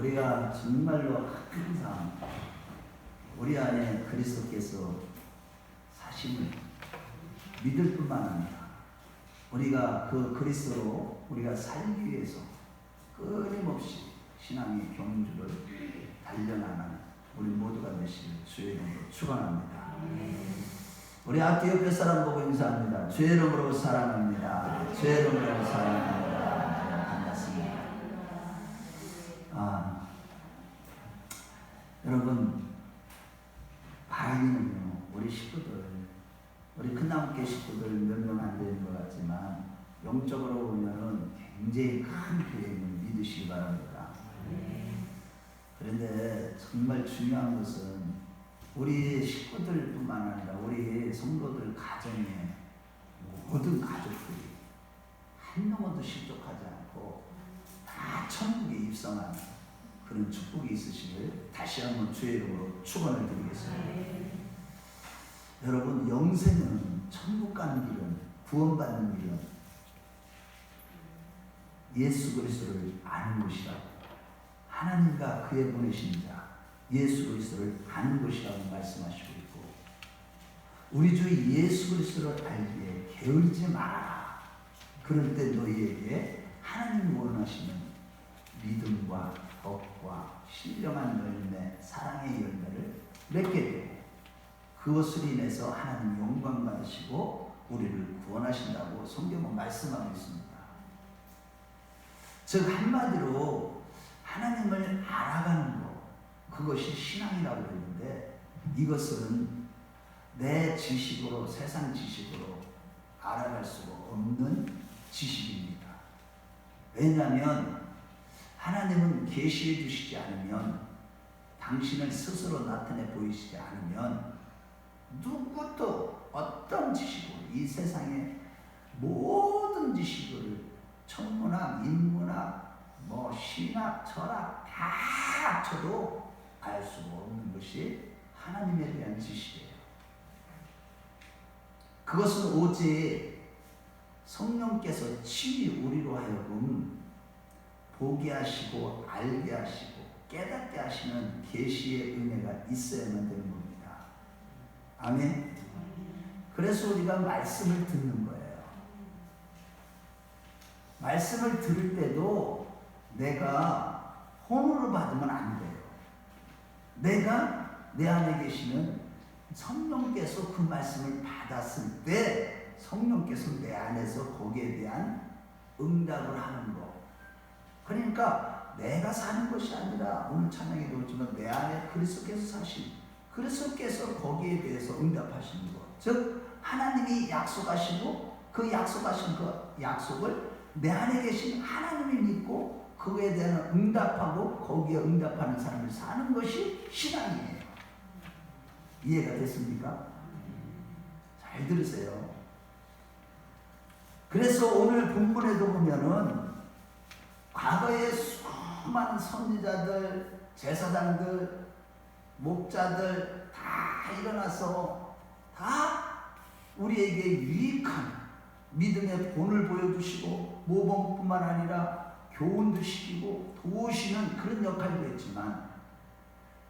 우리가 정말로 항상 우리 안에 그리스도께서 사심을 믿을 뿐만 아니라 우리가 그 그리스도로 우리가 살기 위해서 끊임없이 신앙의 경주를 달려나가는 우리 모두가 되시길 주의 이름으로 축원합니다. 우리 앞뒤 옆에 사람 보고 인사합니다. 주의 이름으로 사랑합니다. 주의 이름으로 사랑합니다. 반갑습니다. 여러분, 바이는요, 우리 식구들, 우리 큰나무교 식구들 몇 명 안 되는 것 같지만 영적으로 보면은 굉장히 큰 교회임을 믿으시기 바랍니다. 그런데 정말 중요한 것은 우리 식구들뿐만 아니라 우리 성도들 가정에 모든 가족들이 한 명도 실족하지 않고 다 천국에 입성하는 그런 축복이 있으시길 다시 한번 주의 이름으로 축원을 드리겠습니다. 여러분, 영생은 천국 가는 길은, 구원받는 길은 예수 그리스도를 아는 것이라고, 하나님과 그의 보내신 자 예수 그리스도를 아는 것이라고 말씀하시고 있고, 우리 주 예수 그리스도를 알기에 게으르지 말아라. 그럴 때 너희에게 하나님이 원하시는 믿음과 덕과 신령한 열매, 사랑의 열매를 맺게 되고, 그것을 인해서 하나님 영광 받으시고 우리를 구원하신다고 성경은 말씀하고 있습니다. 즉 한마디로 하나님을 알아가는 것, 그것이 신앙이라고 했는데, 이것은 내 지식으로, 세상 지식으로 알아갈 수가 없는 지식입니다. 왜냐하면 하나님은 계시해 주시지 않으면, 당신을 스스로 나타내 보이시지 않으면 누구도 어떤 지식으로 이 세상의 모든 지식을 천문학, 인문학, 신학, 철학 다 합쳐도 알 수가 없는 것이 하나님에 대한 지식이에요. 그것은 오직 성령께서 친히 우리로 하여금 보게 하시고 알게 하시고 깨닫게 하시는 계시의 은혜가 있어야만 되는 겁니다. 아멘. 그래서 우리가 말씀을 듣는 거예요. 말씀을 들을 때도 내가 혼으로 받으면 안 돼요. 내가 내 안에 계시는 성령께서 그 말씀을 받았을 때 성령께서 내 안에서 거기에 대한 응답을 하는 거. 그러니까 내가 사는 것이 아니라, 오늘 찬양에 나오지만 내 안에 그리스도께서 사신, 그리스도께서 거기에 대해서 응답하시는 것. 즉 하나님이 약속하시고 그 약속하신 그 약속을 내 안에 계신 하나님이 믿고 그거에 대한 응답하고 거기에 응답하는 삶을 사는 것이 신앙이에요. 이해가 됐습니까? 잘 들으세요. 그래서 오늘 본문에도 보면은 과거에 수많은 선지자들, 제사장들, 목자들 다 일어나서 다 우리에게 유익한 믿음의 본을 보여주시고 모범뿐만 아니라 교훈도 시키고 도우시는 그런 역할도 했지만,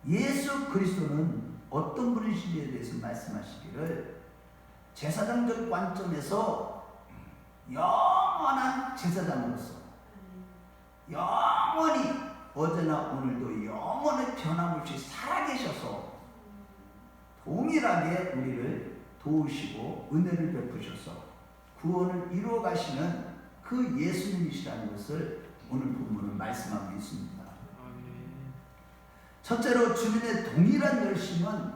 예수 그리스도는 어떤 분이신지에 대해서 말씀하시기를 제사장적 관점에서 영원한 제사장으로서 영원히 어제나 오늘도 영원히 변함없이 살아계셔서 동일하게 우리를 도우시고 은혜를 베푸셔서 구원을 이루어 가시는 그 예수님이시라는 것을 오늘 본문은 말씀하고 있습니다. 첫째로 주님의 동일한 열심은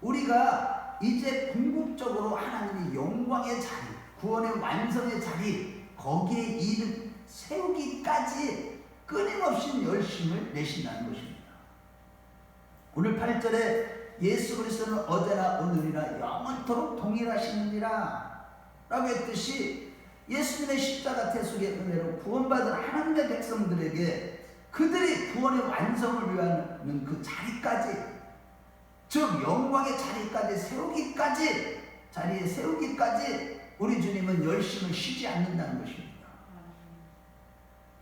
우리가 이제 궁극적으로 하나님의 영광의 자리, 구원의 완성의 자리, 거기에 이를 세우기까지 끊임없이 열심을 내신다는 것입니다. 오늘 8절에 예수 그리스도는 어제나 오늘이나 영원토록 동일하시느니라 라고 했듯이, 예수님의 십자가 대속의 은혜로 구원받은 하나님의 백성들에게 그들이 구원의 완성을 위하는 그 자리까지, 즉 영광의 자리까지 자리에 세우기까지 우리 주님은 열심을 쉬지 않는다는 것입니다.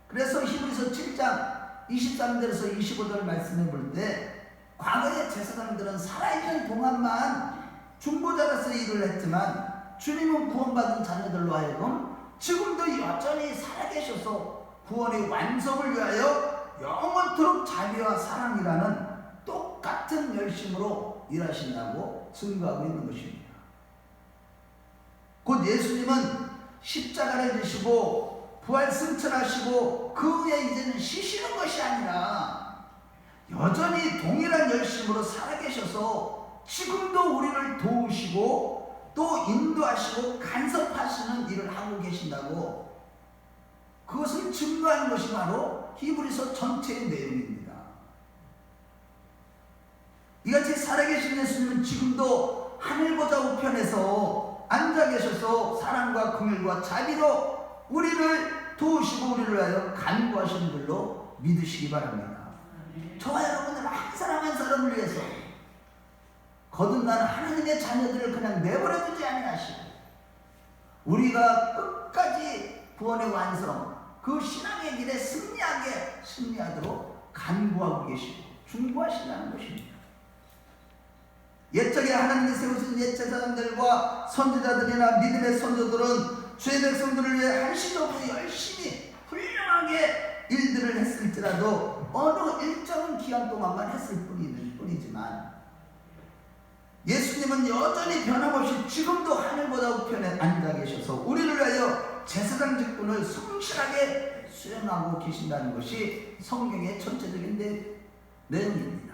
그래서 히브리서 7장 23절에서 25절 말씀해 볼 때 과거의 제사장들은 살아있는 동안만 중보자로서 일을 했지만 주님은 구원받은 자녀들로 하여금 지금도 여전히 살아계셔서 구원의 완성을 위하여 영원토록 자비와 사랑이라는 똑같은 열심으로 일하신다고 증거하고 있는 것입니다. 곧 예수님은 십자가를 지시고 부활 승천하시고 그 후에 이제는 쉬시는 것이 아니라 여전히 동일한 열심으로 살아계셔서 지금도 우리를 도우시고 또 인도하시고 간섭하시는 일을 하고 계신다고, 그것을 증거하는 것이 바로 히브리서 전체의 내용입니다. 이같이 살아계신 예수님은 지금도 하늘보다 우편에서 앉아 계셔서 사랑과 긍휼과 자비로 우리를 도우시고 우리를 위하여 간구하시는 줄로 믿으시기 바랍니다. 저와 여러분들 한 사람 한 사람을 위해서 거듭나는 하나님의 자녀들을 그냥 내버려두지 아니하시고 우리가 끝까지 구원의 완성, 그 신앙의 길에 승리하도록 간구하고 계시고 중보하신다는 것입니다. 옛적에 하나님이 세우신 옛 제사장들과 선지자들이나 믿음의 선조들은 주의 백성들을 위해 한시적으로 열심히 훌륭하게 일들을 했을지라도 어느 일정한 기간 동안만 했을 뿐이지만 예수님은 여전히 변함없이 지금도 하늘보다 우편에 앉아 계셔서 우리를 위하여 제사장 직분을 성실하게 수행하고 계신다는 것이 성경의 전체적인 내용입니다.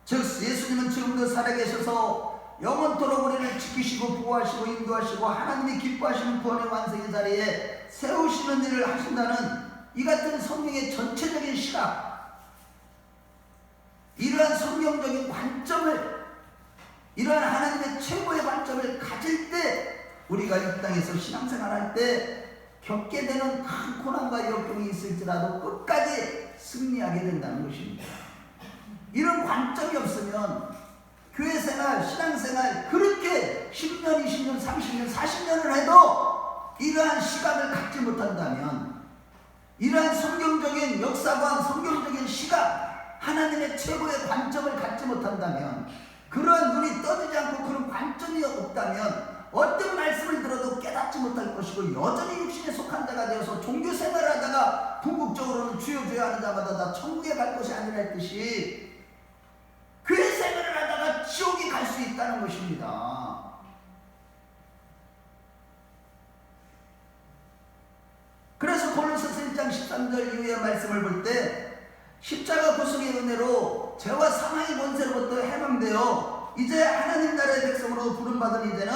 즉 예수님은 지금도 살아계셔서 영원토록 우리를 지키시고 보호하시고 인도하시고 하나님이 기뻐하시는 구원의 완성의 자리에 세우시는 일을 하신다는 이 같은 성경의 전체적인 시각, 이러한 성경적인 관점을, 이러한 하나님의 최고의 관점을 가질 때 우리가 이 땅에서 신앙생활할 때 겪게 되는 큰 고난과 역경이 있을지라도 끝까지 승리하게 된다는 것입니다. 이런 관점이 없으면 교회생활, 신앙생활 그렇게 10년, 20년, 30년, 40년을 해도 이러한 시각을 갖지 못한다면, 이러한 성경적인 역사관, 성경적인 시각, 하나님의 최고의 관점을 갖지 못한다면, 그러한 눈이 떠지지 않고 그런 관점이 없다면 어떤 말씀을 들어도 깨닫지 못할 것이고 여전히 육신에 속한 자가 되어서 종교생활을 하다가 궁극적으로는 주여 주여 하는 자마다 다 천국에 갈 것이 아니라 했듯이 교회 생활을 하다가 지옥에 갈 수 있다는 것입니다. 그래서 골로새서 1장 13절 이후의 말씀을 볼 때 십자가 구속의 은혜로 죄와 사망의 권세로부터 해방되어 이제 하나님 나라의 백성으로 부름받은 이제는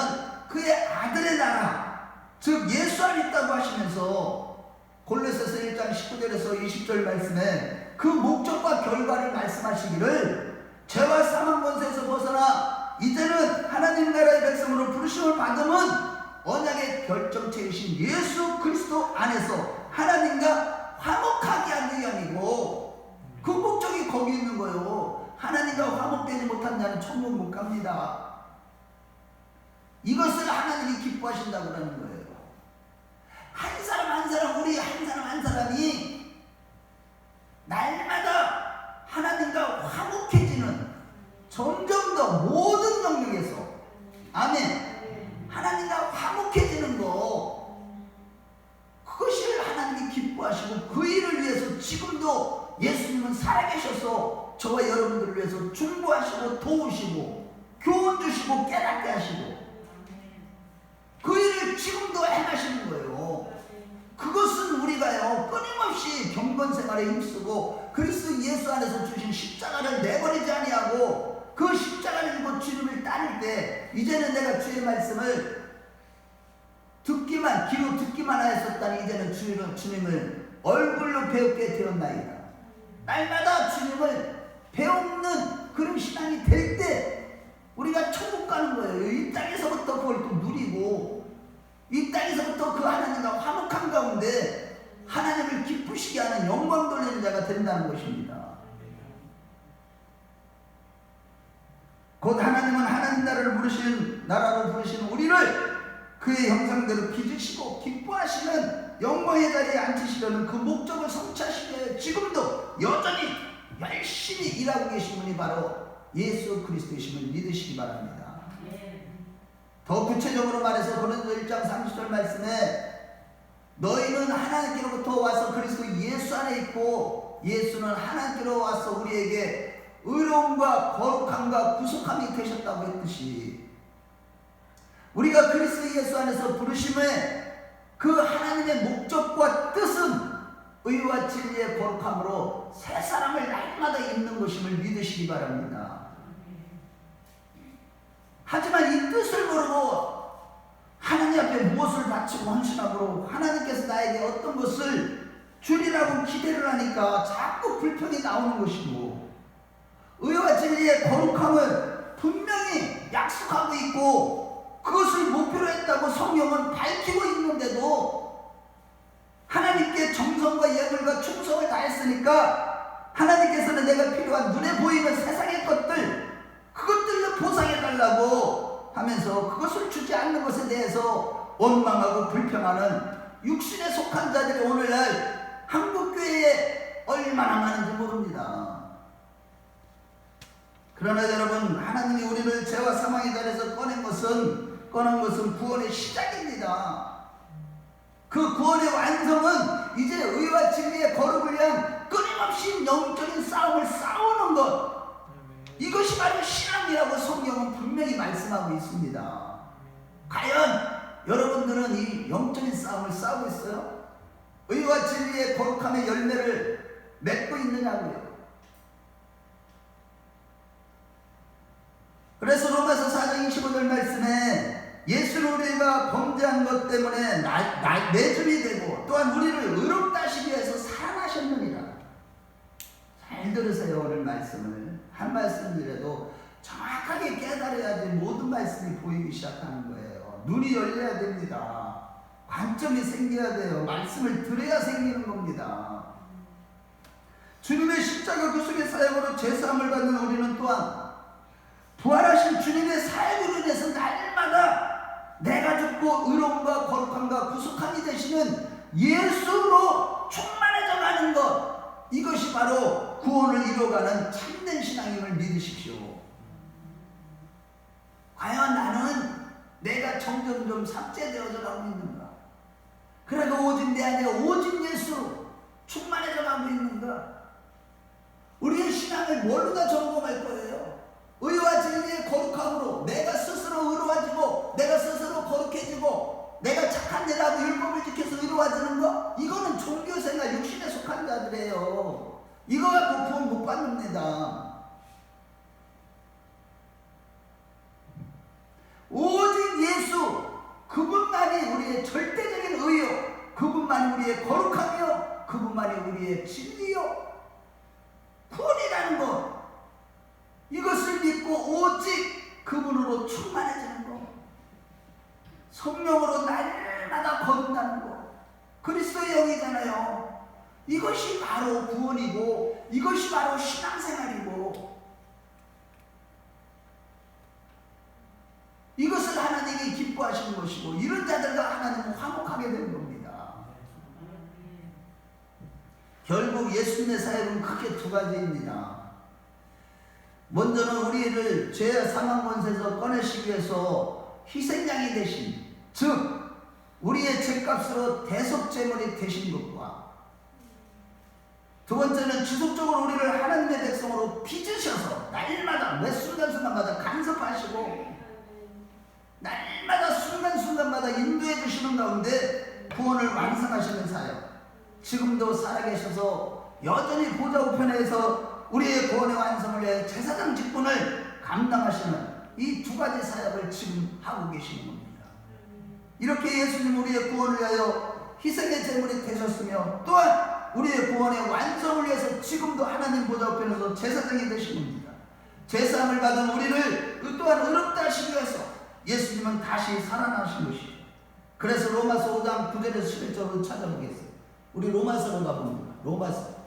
그의 아들의 나라, 즉 예수 안에 있다고 하시면서 골로새서 1장 19절에서 20절 말씀에 그 목적과 결과를 말씀하시기를 죄와 사망 권세에서 벗어나 이제는 하나님 나라의 백성으로 부르심을 받음은 언약의 결정체이신 예수 그리스도 안에서 하나님과 화목하게 하기 위함이고, 그 목적이 거기 있는 거예요. 하나님과 화목되지 못한 자는 천국 못 갑니다. 이것을 하나님이 기뻐하신다고 하는 거예요. 한 사람 한 사람, 우리 한 사람 한 사람이 날마다 하나님과 화목해지는, 점점 더 모든 영역에서 아멘, 하나님과 화목해지는 거, 그것이 하나님이 기뻐하시고 그 일을 위해서 지금도 예수님은 살아계셔서 저와 여러분들을 위해서 중보하시고 도우시고 교훈 주시고 깨닫게 하시고 그 일을 지금도 행하시는 거예요. 그것은 우리가요 끊임없이 경건생활에 힘쓰고 그리스도 예수 안에서 주신 십자가를 내버리지 아니하고 그 십자가를 들고 주님을 따를 때 이제는 내가 주의 말씀을 귀로 듣기만 하였었다니 이제는 주님을 얼굴로 배우게 되었나이다. 날마다 주님을 배우는 그런 신앙이 될 때 우리가 천국 가는 거예요. 이 땅에서부터 그걸 또 누리고 이 땅에서부터 그 하나님과 화목한 가운데 하나님을 기쁘시게 하는 영광 돌리는 자가 된다는 것입니다. 곧 하나님은 하나님 나라로 부르신 우리를 그의 형상대로 빚으시고 기뻐하시는 영광의 자리에 앉히시려는 그 목적을 성취하시기 일하고 계신 분이 바로 예수 그리스도이심을 믿으시기 바랍니다. 더 구체적으로 말해서 고린도 1장 30절 말씀에 너희는 하나님께로부터 와서 그리스도 예수 안에 있고 예수는 하나님께로 와서 우리에게 의로움과 거룩함과 구속함이 되셨다고 했듯이 우리가 그리스도 예수 안에서 부르심에 그 하나님의 목적과 뜻은 의와 진리의 거룩함으로 새 사람을 날마다 입는 것임을 믿으시기 바랍니다. 하지만 이 뜻을 모르고 하나님 앞에 무엇을 바치고 헌신함으로 하나님께서 나에게 어떤 것을 주리라고 기대를 하니까 자꾸 불평이 나오는 것이고 의와 진리의 거룩함을 분명히 약속하고 있고 그것을 목표로 했다고 성경은 밝히고 있는데도 하나님께 정성과 예물과 충성을 다했으니까 하나님께서는 내가 필요한 눈에 보이는 세상의 것들 그것들로 보상해달라고 하면서 그것을 주지 않는 것에 대해서 원망하고 불평하는 육신에 속한 자들이 오늘날 한국교회에 얼마나 많은지 모릅니다. 그러나 여러분 하나님이 우리를 죄와 사망의 자리에서 꺼낸 것은 구원의 시작입니다. 그 구원의 완성은 이제 의와 진리의 거룩을 위한 끊임없이 영적인 싸움을 싸우는 것 이것이 바로 신앙이라고 성경은 분명히 말씀하고 있습니다. 과연 여러분들은 이 영적인 싸움을 싸우고 있어요? 의와 진리의 거룩함의 열매를 맺고 있느냐고요. 그래서 로마서 4장 25절 말씀에 예수는 우리가 범죄한 것 때문에 내줌이 되고 또한 우리를 의롭다 하시기 위해서 살아나셨느니라. 잘 들으세요. 오늘 말씀을 한 말씀이라도 정확하게 깨달아야지 모든 말씀이 보이기 시작하는 거예요. 눈이 열려야 됩니다. 관점이 생겨야 돼요. 말씀을 들어야 생기는 겁니다. 주님의 십자가 구속의 사역으로 죄사함을 받는 우리는 또한 부활하신 주님의 사역으로 인해서 날마다 내가 죽고 의로움과 거룩함과 구속함이 되시는 예수로 충만해져 가는 것 이것이 바로 구원을 이루어가는 참된 신앙임을 믿으십시오. 과연 나는 내가 점점점 삭제되어져 가고 있는가? 그래도 오직 내 안에 오직 예수로 충만해져 가고 있는가? 우리의 신앙을 뭘로 점검할 거예요? 의와 진리의 거룩함으로 내가 스스로 의로워지고 내가 스스로 거룩해지고 내가 착한 일하고 율법을 지켜서 의로워지는 거? 이거는 종교생활 육신에 속한 자들이에요. 이거 갖고 구원 못 받습니다. 오직 예수 그분만이 우리의 절대적인 의요 그분만이 우리의 거룩함이요 그분만이 우리의 진리요 구원이라는 것 이것을 믿고 오직 그분으로 충만해지는 것 성령으로 날마다 거듭나는 것 그리스도의 영이잖아요. 이것이 바로 구원이고 이것이 바로 신앙생활이고 이것을 하나님이 기뻐하시는 것이고 이런 자들과 하나님은 화목하게 되는 겁니다. 결국 예수님의 사역은 크게 두 가지입니다. 먼저는 우리를 죄와 사망 권세에서 꺼내시기 위해서 희생양이 되신 즉 우리의 죄값으로 대속제물이 되신 것과 두 번째는 지속적으로 우리를 하나님의 백성으로 빚으셔서 날마다 매 순간순간마다 간섭하시고 날마다 순간순간마다 인도해 주시는 가운데 구원을 완성하시는 사역 지금도 살아계셔서 여전히 보좌 우편에서 우리의 구원의 완성을 위해 제사장 직분을 감당하시는 이 두 가지 사역을 지금 하고 계시는 겁니다. 이렇게 예수님 우리의 구원을 위하여 희생의 제물이 되셨으며 또한 우리의 구원의 완성을 위해서 지금도 하나님 보좌 우편에서 제사장이 되신 겁니다. 제사함을 받은 우리를 또한 의롭다 하시기 위해서 예수님은 다시 살아나신 것이죠. 그래서 로마서 5장 9절에서 11절을 찾아보겠습니다. 우리 로마서로 가봅니다. 로마서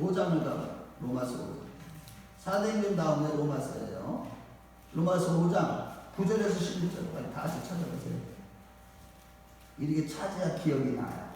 5장을 가봐. 로마서 5장. 사도행전 다음에 로마서예요. 로마서 5장 9절에서 11절까지 다시 찾아보세요. 이렇게 찾아야 기억이 나요.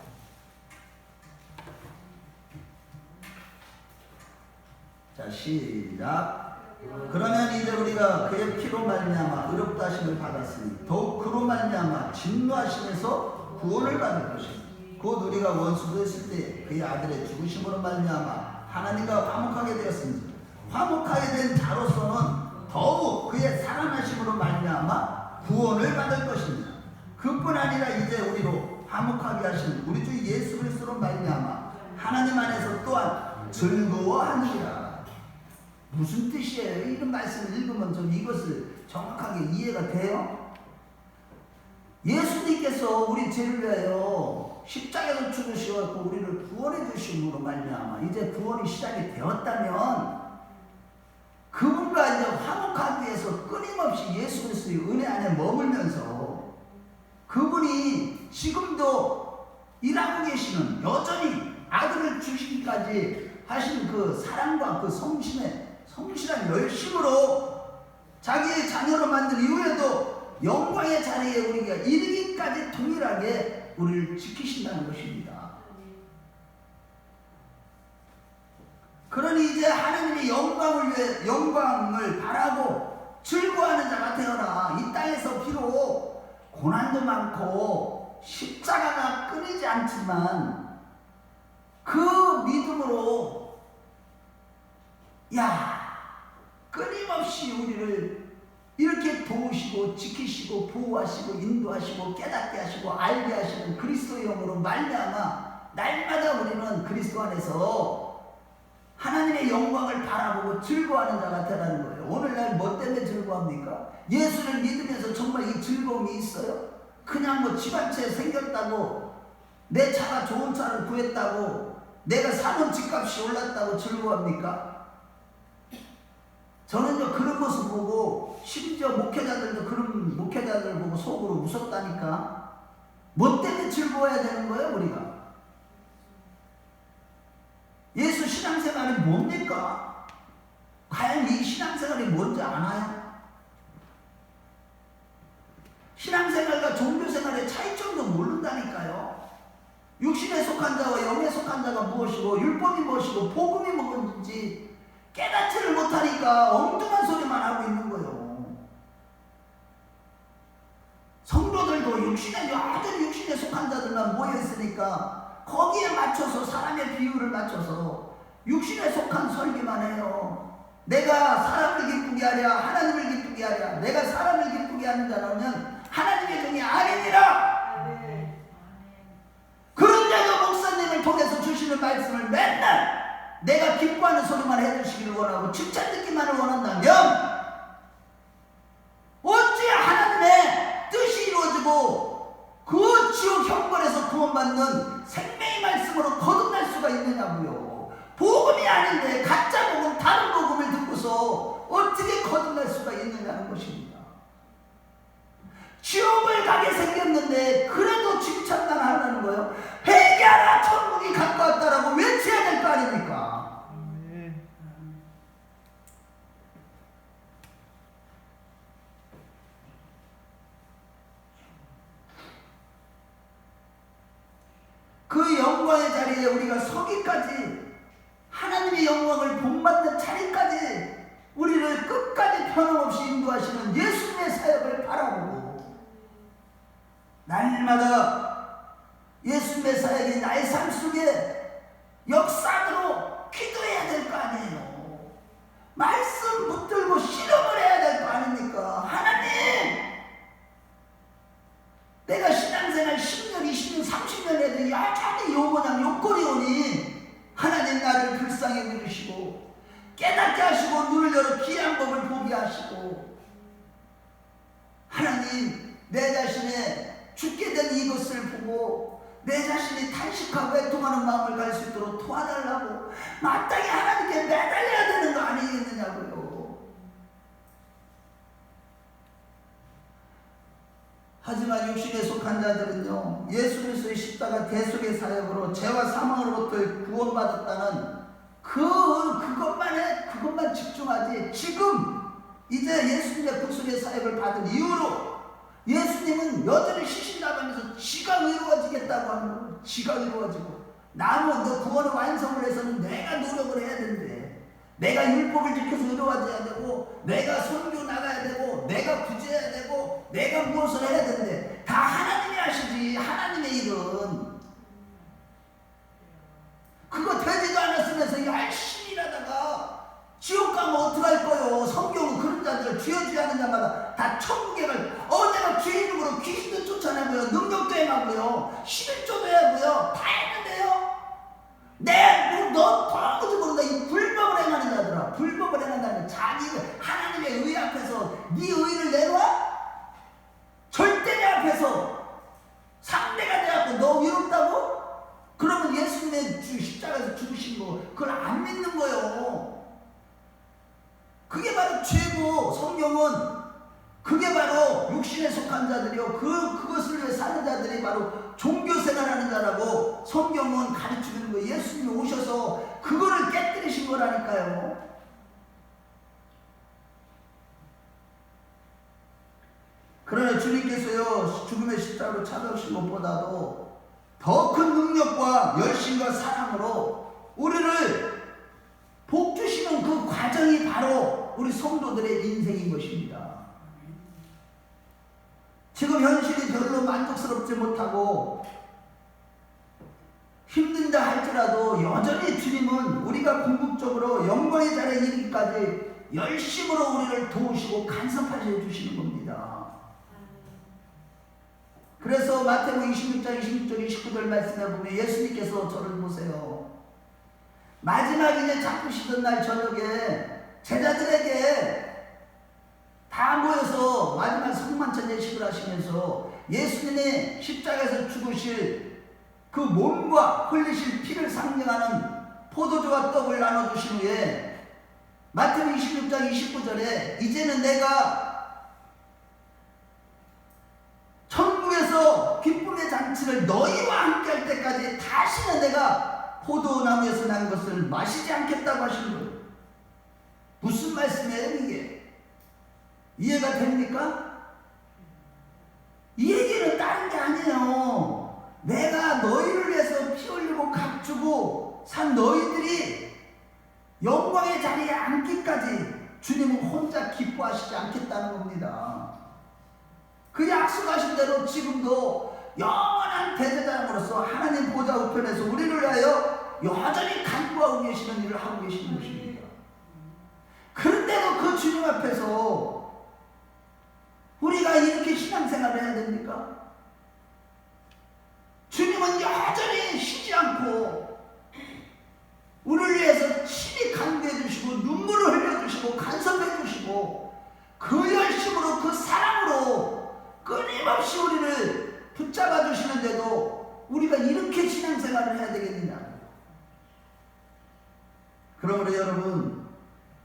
자, 시작. 그러면 이제 우리가 그의 피로 말미암아 의롭다 하심을 받았으니 더욱 그로 말미암아 진노하심에서 구원을 받을 것이다. 곧 우리가 원수되었을 때 그의 아들의 죽으심으로 말미암아 하나님과 화목하게 되었습니다. 화목하게 된 자로서는 더욱 그의 살아나심으로 말미암아 구원을 받을 것입니다. 그뿐 아니라 이제 우리로 화목하게 하신 우리 주 예수 그리스도로 말미암아 하나님 안에서 또한 즐거워하느니라. 무슨 뜻이에요? 이런 말씀을 읽으면 좀 이것을 정확하게 이해가 돼요? 예수님께서 우리 죄를 위하여 십자가에서 죽으시고 우리를 구원해 주심으로 말미암아 이제 구원이 시작이 되었다면 그분과 이제 화목하기 위해서 끊임없이 예수 그리스도의 은혜 안에 머물면서 그분이 지금도 일하고 계시는 여전히 아들을 주시기까지 하신 그 사랑과 그 성실한 열심으로 자기의 자녀로 만든 이후에도 영광의 자리에 우리가 이르기까지 동일하게 우리를 지키신다는 것입니다. 그러니 이제 하나님의 영광을 바라고 즐거워하는 자가 되어라. 이 땅에서 비록 고난도 많고 십자가가 끊이지 않지만 그 믿음으로 끊임없이 우리를 이렇게 도우시고 지키시고 보호하시고 인도하시고 깨닫게 하시고 알게 하시는 그리스도의 영으로 말미암아 날마다 우리는 그리스도 안에서 하나님의 영광을 바라보고 즐거워하는 자가 되라는 거예요. 오늘날 뭐 때문에 즐거워합니까? 예수를 믿으면서 정말 이 즐거움이 있어요? 그냥 뭐 집안채 생겼다고 내 차가 좋은 차를 구했다고 내가 사는 집값이 올랐다고 즐거워합니까? 저는요 그런 모습 보고 심지어 목회자들도 그런 목회자들 보고 속으로 웃었다니까. 뭐 때문에 즐거워해야 되는 거예요 우리가? 예수 신앙생활이 뭡니까? 과연 이 신앙생활이 뭔지 아나요? 신앙생활과 종교생활의 차이점도 모른다니까요. 육신에 속한 자와 영에 속한 자가 무엇이고 율법이 무엇이고 복음이 뭔지 깨닫지를 못하니까 엉뚱한 소리만 하고 있는 거예요. 성도들도 아주 육신에 속한 자들만 모여있으니까 거기에 맞춰서 사람의 비율을 맞춰서 육신에 속한 설교만 해요. 내가 사람을 기쁘게 하랴 하나님을 기쁘게 하랴. 내가 사람을 기쁘게 하는 자라면 하나님의 종이 아니니라. 그런 자가 목사님을 통해서 주시는 말씀을 맨날 내가 기뻐하는 소리만 해주시기를 원하고 칭찬 듣기만을 원한다면 어찌 하나님의 뜻이 이루어지고 그 지옥 형벌에서 구원받는 생명의 말씀으로 거듭날 수가 있느냐고요. 복음이 아닌데 가짜 복음 다른 복음을 듣고서 어떻게 거듭날 수가 있느냐는 것입니다. 지옥을 가게 생겼는데 그래도 칭찬만 하라는 거예요. 회개하라 천국이 가까웠다라고 외쳐야 될 거 아닙니까? 그 영광의 자리에 우리가 서기까지 하나님의 영광을 본받는 자리까지 우리를 끝까지 변함없이 인도하시는 예수님의 사역을 바라보고 날마다 예수님의 사역이 나의 삶 속에 역사로 기도해야 될 거 아니에요. 말씀 붙들고 실험을 해야 될 거 아닙니까? 하나님, 내가 신앙생활 10년, 20년, 30년 해도 여전히 요모양 욕거리 오니 하나님 나를 불쌍히 여기시고 깨닫게 하시고 눈을 열어 귀한 법을 보게 하시고 하나님 내 자신의 죽게 된 이것을 보고 내 자신이 탄식하고 애통하는 마음을 갈 수 있도록 도와달라고 마땅히 하나님께 매달려야 되는 거 아니겠느냐고요. 하지만 육신에 속한 자들은요 예수 그리스도의 십자가 대속의 사역으로 죄와 사망으로부터 구원받았다는 그것만 집중하지 지금 이제 예수님의 구속의 사역을 받은 이후로 예수님은 여전히 시신나가면서 지가 의로워지겠다고 하는 거예요. 지가 의로워지고 너 구원을 완성을 해서는 내가 노력을 해야 되는데 내가 율법을 지켜서 의로워져야 되고, 내가 선교 나가야 되고, 내가 구제해야 되고, 내가 무엇을 해야 되는데, 다 하나님이 하시지. 하나님의 일은 그거 되지도 않았으면서 열심히 일하다가 지옥 가면 어떡할 거요. 성경은 그런 자들, 죄지 않은 자마다 다 천국에 갈. 내가 죄 이름으로 귀신도 쫓아내고요, 능력도 행하고요, 11조도 하고요, 다 했는데요. 너 도무지 모른다. 이 불법을 행하는 자들아. 불법을 행한다는 자기 하나님의 의 앞에서 네 의를 내놔? 절대 내 앞에서 상대가 돼갖고 너 위롭다고? 그러면 예수님의 십자가에서 죽으신 거 그걸 안 믿는 거예요. 그게 바로 죄고, 성경은 그게 바로 육신에 속한 자들이요, 그것을 위해 사는 자들이 바로 종교생활하는 자라고 성경은 가르치는 거예요. 예수님이 오셔서 그거를 깨뜨리신 거라니까요. 그러나 주님께서요, 죽음의 십자가로 찾아오신 것보다도 더 큰 능력과 열심과 사랑으로 우리를 복 주시는 그 과정이 바로 우리 성도들의 인생인 것입니다. 지금 현실이 별로 만족스럽지 못하고 힘든다 할지라도 여전히 주님은 우리가 궁극적으로 영광의 자리에 이르기까지 열심으로 우리를 도우시고 간섭하셔 주시는 겁니다. 그래서 마태복음 26장 26절 29절 말씀에 보면 예수님께서 저를 보세요. 마지막 이제 잡으시던 날 저녁에 제자들에게 다 모여서 마지막 성만찬 예식을 하시면서 예수님의 십자가에서 죽으실 그 몸과 흘리실 피를 상징하는 포도주와 떡을 나눠주신 후에 마태복음 26장 29절에 이제는 내가 천국에서 기쁨의 잔치를 너희와 함께 할 때까지 다시는 내가 포도나무에서 난 것을 마시지 않겠다고 하시는 거예요. 무슨 말씀이에요 이게? 이해가 됩니까? 이 얘기는 다른 게 아니에요. 내가 너희를 위해서 피 흘리고 값주고 산 너희들이 영광의 자리에 앉기까지 주님은 혼자 기뻐하시지 않겠다는 겁니다. 그 약속하신 대로 지금도 영원한 대제사장으로서 하나님 보좌 우편에서 우리를 위하여 여전히 간구하고 계시는 일을 하고 계시는 것입니다. 그런데도 그 주님 앞에서 우리가 이렇게 신앙생활을 해야 됩니까? 주님은 여전히 쉬지 않고 우리를 위해서 친히 간구해 주시고 눈물을 흘려 주시고 간섭해 주시고 그 열심으로 그 사랑으로 끊임없이 우리를 붙잡아 주시는데도 우리가 이렇게 신앙생활을 해야 되겠느냐? 그러므로 여러분,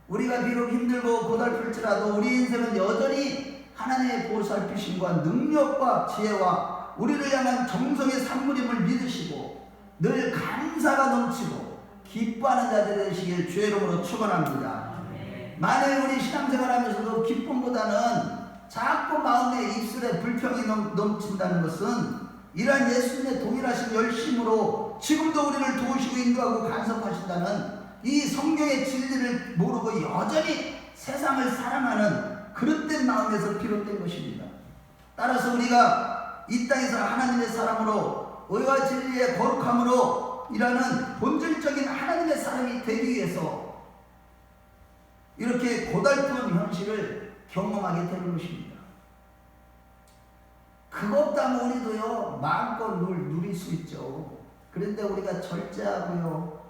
우리가 비록 힘들고 고달플지라도 우리 인생은 여전히 하나님의 보살피심과 능력과 지혜와 우리를 향한 정성의 산물임을 믿으시고 늘 감사가 넘치고 기뻐하는 자들이 되시길 주의 이름으로 축원합니다. 만일 우리 신앙생활하면서도 기쁨보다는 자꾸 마음에 입술에 불평이 넘친다는 것은 이러한 예수님의 동일하신 열심으로 지금도 우리를 도우시고 인도하고 간섭하신다는 이 성경의 진리를 모르고 여전히 세상을 사랑하는 그릇된 마음에서 비롯된 것입니다. 따라서 우리가 이 땅에서 하나님의 사람으로 의와 진리의 거룩함으로 일하는 본질적인 하나님의 사람이 되기 위해서 이렇게 고달픈 현실을 경험하게 되는 것입니다. 그것 없다면 우리도요 마음껏 누릴 수 있죠. 그런데 우리가 절제하고요,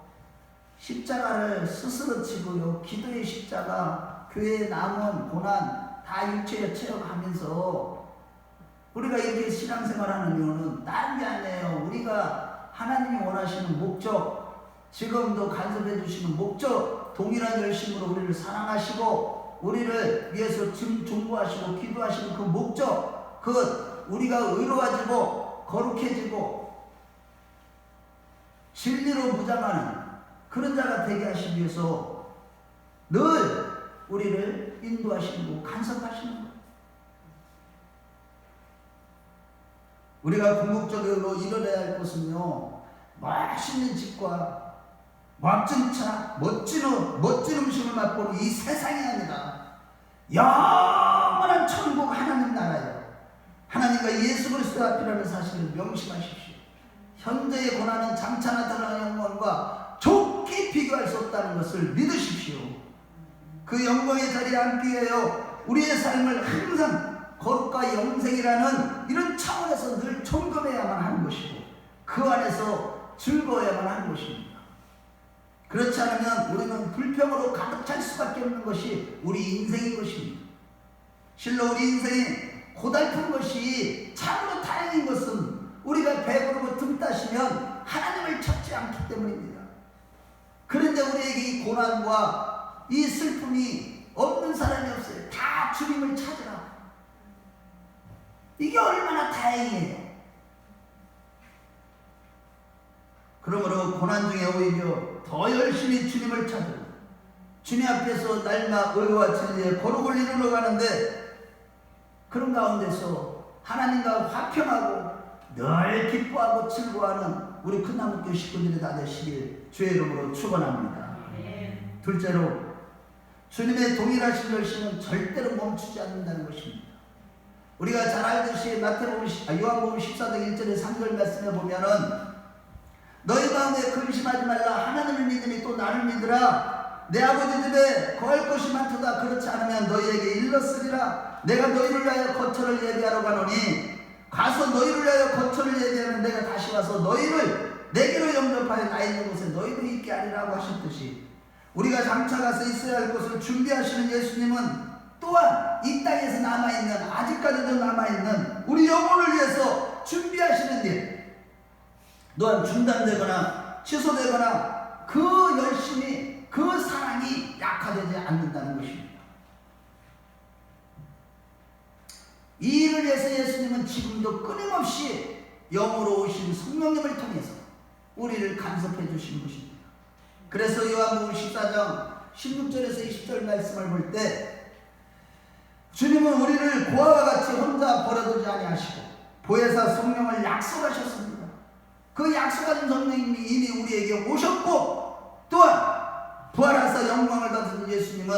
십자가를 스스로 지고요, 기도의 십자가, 교회에 남은 고난 다 육체에 채워가면서 우리가 이렇게 신앙생활하는 이유는 다른 게 아니에요. 우리가 하나님이 원하시는 목적, 지금도 간섭해 주시는 목적, 동일한 열심으로 우리를 사랑하시고 우리를 위해서 중보하시고 기도하시는 그 목적, 그 우리가 의로워지고 거룩해지고 진리로 무장하는 그런 자가 되게 하시기 위해서 늘 우리를 인도하시고 간섭하시는 거예요. 우리가 궁극적으로 이뤄내야 할 것은요, 멋있는 집과 멋진 차, 멋진 음식을 맛보는 이 세상이 아니라 영원한 천국 하나님 나라요. 하나님과 예수 그리스도 앞이라는 사실을 명심하십시오. 현재의 고난은 장차 나타나는 영광과 좋게 비교할 수 없다는 것을 믿으십시오. 그 영광의 자리에 앉기 위하여 우리의 삶을 항상 거룩과 영생이라는 이런 차원에서 늘 점검해야만 하는 것이고 그 안에서 즐거워야만 하는 것입니다. 그렇지 않으면 우리는 불평으로 가득 찰 수밖에 없는 것이 우리 인생인 것입니다. 실로 우리 인생이 고달픈 것이 참으로 다행인 것은 우리가 배부르고 등 따시면 하나님을 찾지 않기 때문입니다. 그런데 우리에게 이 고난과 이 슬픔이 없는 사람이 없어요. 다 주님을 찾으라. 이게 얼마나 다행이에요. 그러므로 고난 중에 오히려 더 열심히 주님을 찾으라. 주님 앞에서 날마 의와 진리의 거룩을 이루러 가는데 그런 가운데서 하나님과 화평하고 늘 기뻐하고 즐거워하는 우리 큰나무교 식구들이 다 되시길 주의 이름으로 축원합니다. 둘째로 주님의 동일하신 열심은 절대로 멈추지 않는다는 것입니다. 우리가 잘 알듯이 요한복음 14장 1절의 3절 말씀에 보면은 너희 마음에 근심하지 말라. 하나님을 믿으니 또 나를 믿으라. 내 아버지 집에 거할 것이 많도다. 그렇지 않으면 너희에게 일렀으리라. 내가 너희를 위하여 거처를 예비하러 가노니 가서 너희를 위하여 거처를 예비하면 내가 다시 와서 너희를 내게로 영접하여 나 있는 곳에 너희도 있게 하리라고 하셨듯이 우리가 장차 가서 있어야 할 것을 준비하시는 예수님은 또한 이 땅에서 남아있는 아직까지도 남아있는 우리 영혼을 위해서 준비하시는 일 또한 중단되거나 취소되거나 그 열심이 그 사랑이 약화되지 않는다는 것입니다. 이 일을 위해서 예수님은 지금도 끊임없이 영으로 오신 성령님을 통해서 우리를 간섭해 주신 것입니다. 그래서 요한복음 14장 16절에서 20절 말씀을 볼 때 주님은 우리를 고아와 같이 혼자 버려두지 아니하시고 보혜사 성령을 약속하셨습니다. 그 약속하신 성령님이 이미 우리에게 오셨고 또한 부활하사 영광을 받은 예수님은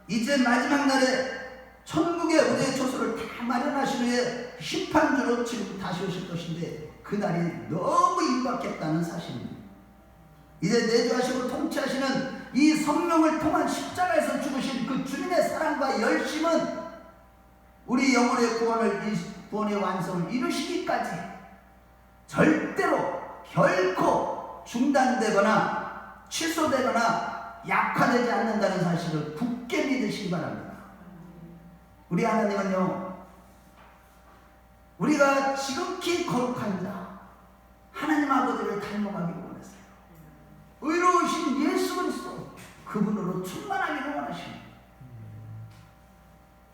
이제 마지막 날에 천국에 우리의 처소를 다 마련하신 후에 심판주로 지금 다시 오실 것인데 그날이 너무 임박했다는 사실입니다. 이제 내주하시고 통치하시는 이 성령을 통한 십자가에서 죽으신 그 주님의 사랑과 열심은 우리 영혼의 구원의 완성을 이루시기까지 절대로 결코 중단되거나 취소되거나 약화되지 않는다는 사실을 굳게 믿으시기 바랍니다. 우리 하나님은요, 우리가 지극히 거룩한 자 하나님 아버지를 닮아가기를 원했어요. 의로우신 예수 그리스도 그분으로 충만하기를 원하십니다.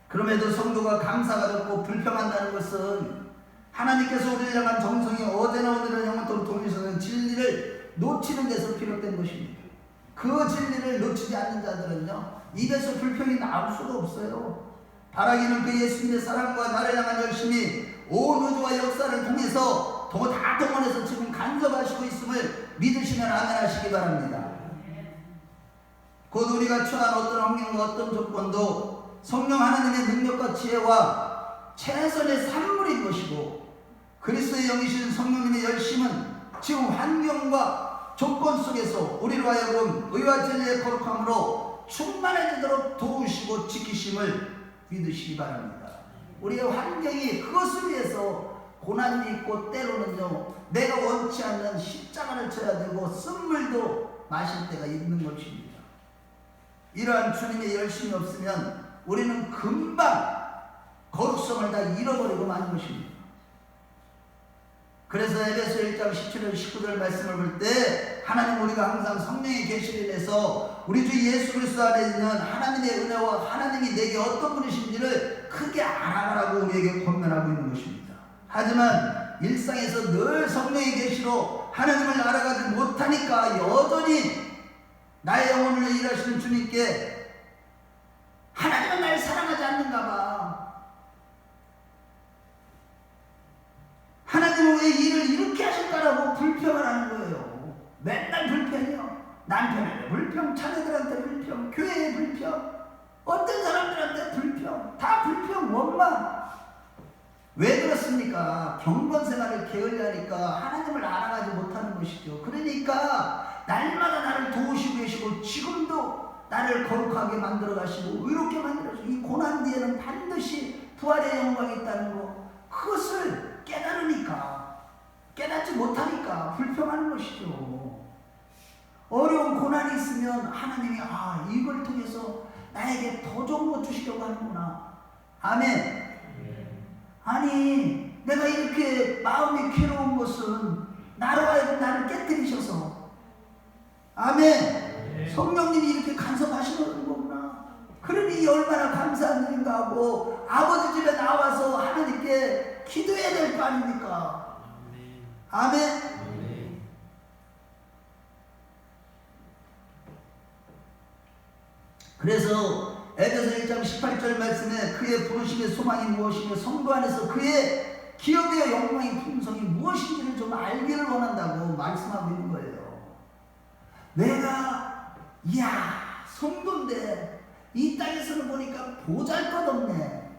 그럼에도 성도가 감사가 적고 불평한다는 것은 하나님께서 우리를 향한 정성이 어제나 오늘은 영원토록 동일하는 진리를 놓치는 데서 비롯된 것입니다. 그 진리를 놓치지 않는 자들은요, 입에서 불평이 나올 수가 없어요. 바라기는 그 예수님의 사랑과 나를 향한 열심이 온 우주와 역사를 통해서 다 동원해서 지금 간섭하시고 있음을 믿으시면 아멘 하시기 바랍니다. 곧 우리가 처한 어떤 환경과 어떤 조건도 성령 하나님의 능력과 지혜와 최선의 산물인 것이고 그리스도의 영이신 성령님의 열심은 지금 환경과 조건 속에서 우리로 하여금 의와 진리의 거룩함으로 충만해지도록 도우시고 지키심을 믿으시기 바랍니다. 우리의 환경이 그것을 위해서 고난이 있고 때로는요 내가 원치 않는 십자가를 쳐야 되고 쓴물도 마실 때가 있는 것입니다. 이러한 주님의 열심이 없으면 우리는 금방 거룩성을 다 잃어버리고 마는 것입니다. 그래서 에베소 1장 17절 19절 말씀을 볼 때 하나님 우리가 항상 성령의 계시를 인해서 우리 주 예수 그리스도 안에 있는 하나님의 은혜와 하나님이 내게 어떤 분이신지를 크게 알아가라고 우리에게 권면하고 있는 것입니다. 하지만 일상에서 늘 성령의 계시로 하나님을 알아가지 못하니까 여전히 나의 영혼을 일하시는 주님께 하나님은 날 사랑하지 않는가 봐. 하나님은 왜 일을 이렇게 하실까라고 불평을 하는 거예요. 맨날 불평이요. 남편에게 불평, 자녀들한테 불평, 교회에 불평, 어떤 사람들한테 불평, 다 불평, 원망. 왜 그렇습니까? 경건 생활을 게을리하니까 하나님을 알아가지 못하는 것이죠. 그러니까 날마다 나를 도우시고 계시고 지금도 나를 거룩하게 만들어 가시고 의롭게 만들어 가시고 이 고난 뒤에는 반드시 부활의 영광이 있다는 거, 그것을 깨닫지 못하니까 불평하는 것이죠. 어려운 고난이 있으면 하나님이 이걸 통해서 나에게 더 좋은 것 주시려고 하는구나. 아멘. 아니, 내가 이렇게 마음이 괴로운 것은 나로 하여금 나를 깨뜨리셔서, 아멘, 성령님이 이렇게 간섭하시는 거구나. 그러니 얼마나 감사한 일인가 하고 아버지 집에 나와서 하나님께 기도해야 될 거 아닙니까? 아멘. 그래서 에베소 1장 18절 말씀에 그의 부르심의 소망이 무엇이며 성도 안에서 그의 기업의 영광의 풍성이 무엇인지를 좀 알기를 원한다고 말씀하고 있는 거예요. 내가 성도인데 이 땅에서는 보니까 보잘것없네.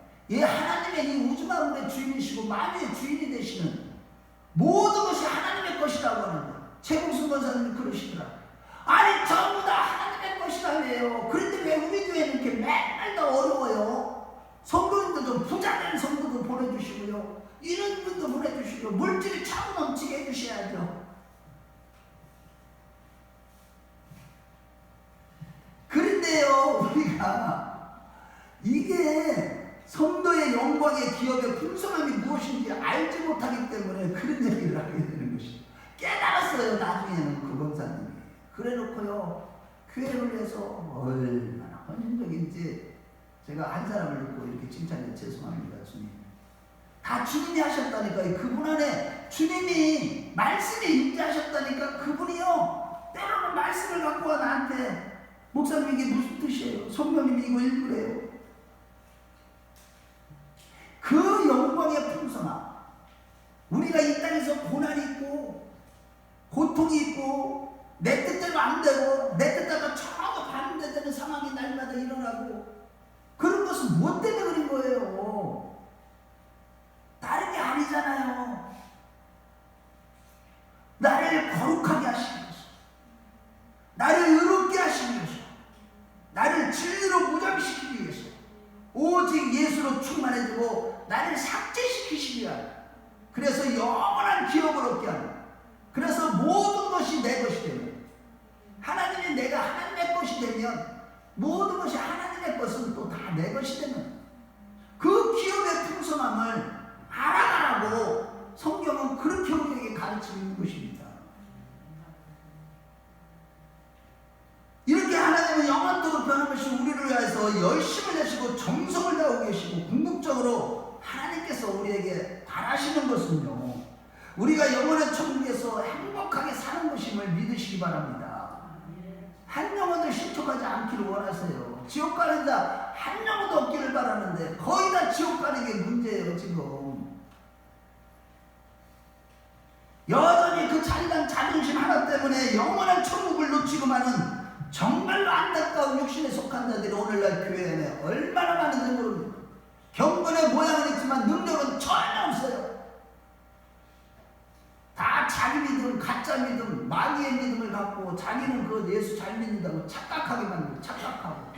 하나님의 이 우주 만물의 주인이시고 만유의 주인이 되시는 모든 것이 하나님의 것이라고 하는데, 최국순 권사님이 그러시더라. 아니, 전부 다 하나님의 것이라며요. 그런데 왜 우리 교회는 이렇게 맨날 다 어려워요? 성도님도 좀 부자된 성도도 보내주시고요, 이런 분도 보내주시고 물질이 차고 넘치게 해주셔야죠. 그런데요, 우리가 이게 성도의 영광의 기업의 풍성함이 무엇인지 알지 못하기 때문에 그런 얘기를 하게 되는 것이죠. 깨달았어요, 나중에는 그 권사님이. 그래 놓고요, 교회를 위해서 얼마나 헌신적인지 제가 한 사람을 놓고 이렇게 칭찬해 죄송합니다. 주님, 다 주님이 하셨다니까요. 그분 안에 주님이 말씀에 임재하셨다니까. 그분이요, 때로는 말씀을 갖고 와 나한테, 목사님 이게 무슨 뜻이에요? 성령님이 이거 읽으래요. 그 영광의 풍성함, 우리가 이 땅에서 고난이 있고 고통이 있고 내 뜻대로 안 되고 내 뜻대로 전혀 반대되는 상황이 날마다 일어나고, 그런 것은 무엇 때문에 그런 거예요? 다른 게 아니잖아요. 나를 거룩하게 하시기 위해서, 나를 의롭게 하시기 위해서, 나를 진리로 무장시키기 위해서, 오직 예수로 충만해지고 나를 삭제시키시기 위한, 그래서 영원한 기업을 얻게 하는, 그래서 모든 것이 내 것이 되는, 하나님이 내가 하나님의 것이 되면 모든 것이 하나님의 것은 또 다 내 것이 되는 그 기업의 풍성함을 알아가라고 성경은 그렇게 우리에게 가르치고 있는 것입니다. 이렇게 하나님은 영원토록 변함없이 우리를 위해서 열심을 내시고 정성을 다하고 계시고, 궁극적으로 하나님께서 우리에게 바라시는 것은요, 우리가 영원한 천국에서 행복하게 사는 것임을 믿으시기 바랍니다. 한 영혼도 실족하지 않기를 원하세요. 지옥 가는 자 한 영혼도 없기를 바라는데 거의 다 지옥 가는 게 문제예요. 지금 여전히 그 잔인한 자존심 하나 때문에 영원한 천국을 놓치고만은 정말로 안타까운 육신에 속한 자들이 오늘날 교회 안에 얼마나 많은지 모릅니다. 경건의 모양은 있지만 능력은 전혀 없어요. 다 자기 믿음, 가짜 믿음, 마귀의 믿음을 갖고 자기는 그 예수 잘 믿는다고 착각하게 만들고, 착각하고,